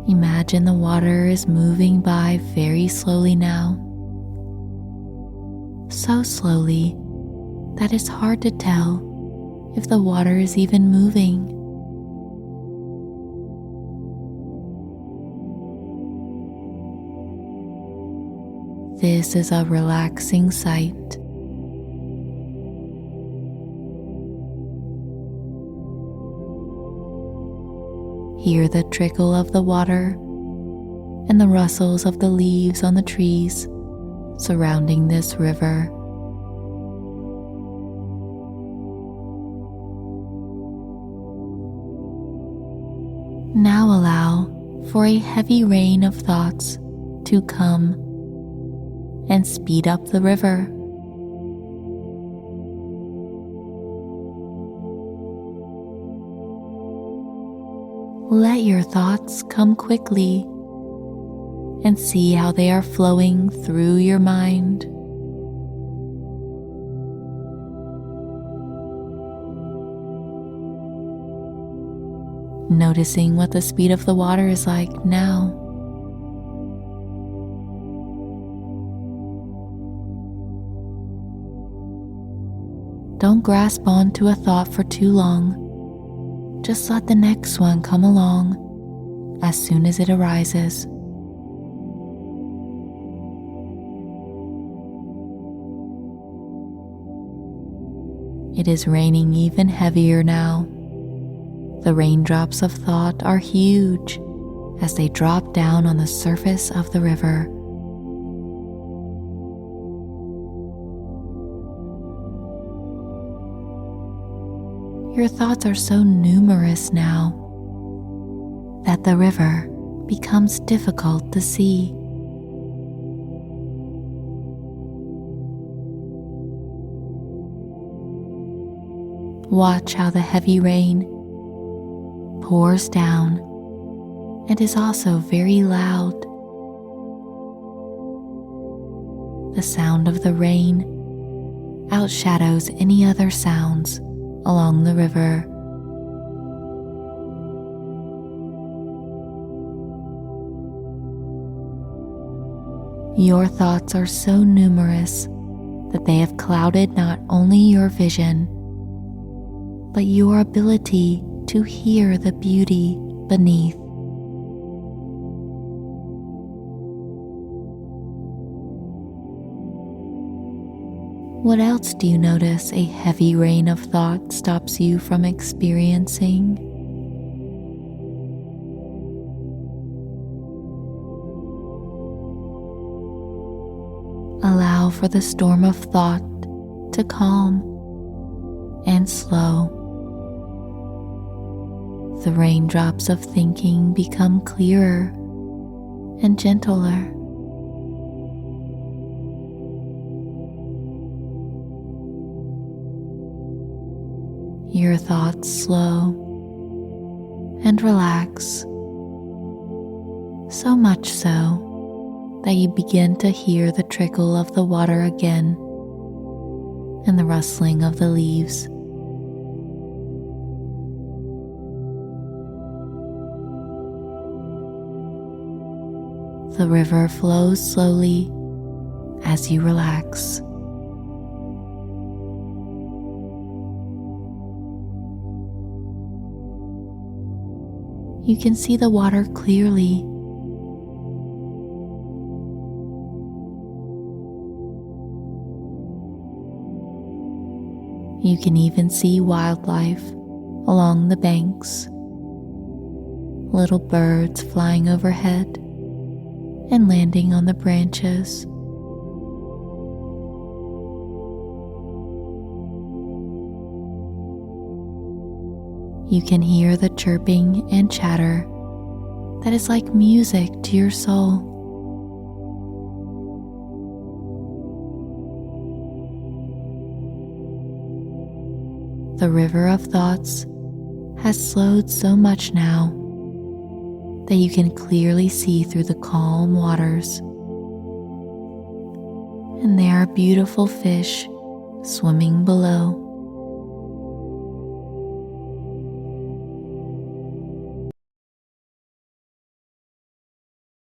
Imagine the water is moving by very slowly now. So slowly that it's hard to tell if the water is even moving. This is a relaxing sight. Hear the trickle of the water and the rustles of the leaves on the trees surrounding this river. Now allow for a heavy rain of thoughts to come and speed up the river. Let your thoughts come quickly and see how they are flowing through your mind. Noticing what the speed of the water is like now. Don't grasp onto a thought for too long. Just let the next one come along as soon as it arises. It is raining even heavier now. The raindrops of thought are huge as they drop down on the surface of the river. Your thoughts are so numerous now that the river becomes difficult to see. Watch how the heavy rain pours down and is also very loud. The sound of the rain outshadows any other sounds along the river. Your thoughts are so numerous that they have clouded not only your vision, but your ability to hear the beauty beneath. What else do you notice a heavy rain of thought stops you from experiencing? Allow for the storm of thought to calm and slow. The raindrops of thinking become clearer and gentler. Your thoughts slow and relax, so much so that you begin to hear the trickle of the water again and the rustling of the leaves. The river flows slowly as you relax. You can see the water clearly. You can even see wildlife along the banks, little birds flying overhead and landing on the branches. You can hear the chirping and chatter that is like music to your soul. The river of thoughts has slowed so much now that you can clearly see through the calm waters. And there are beautiful fish swimming below.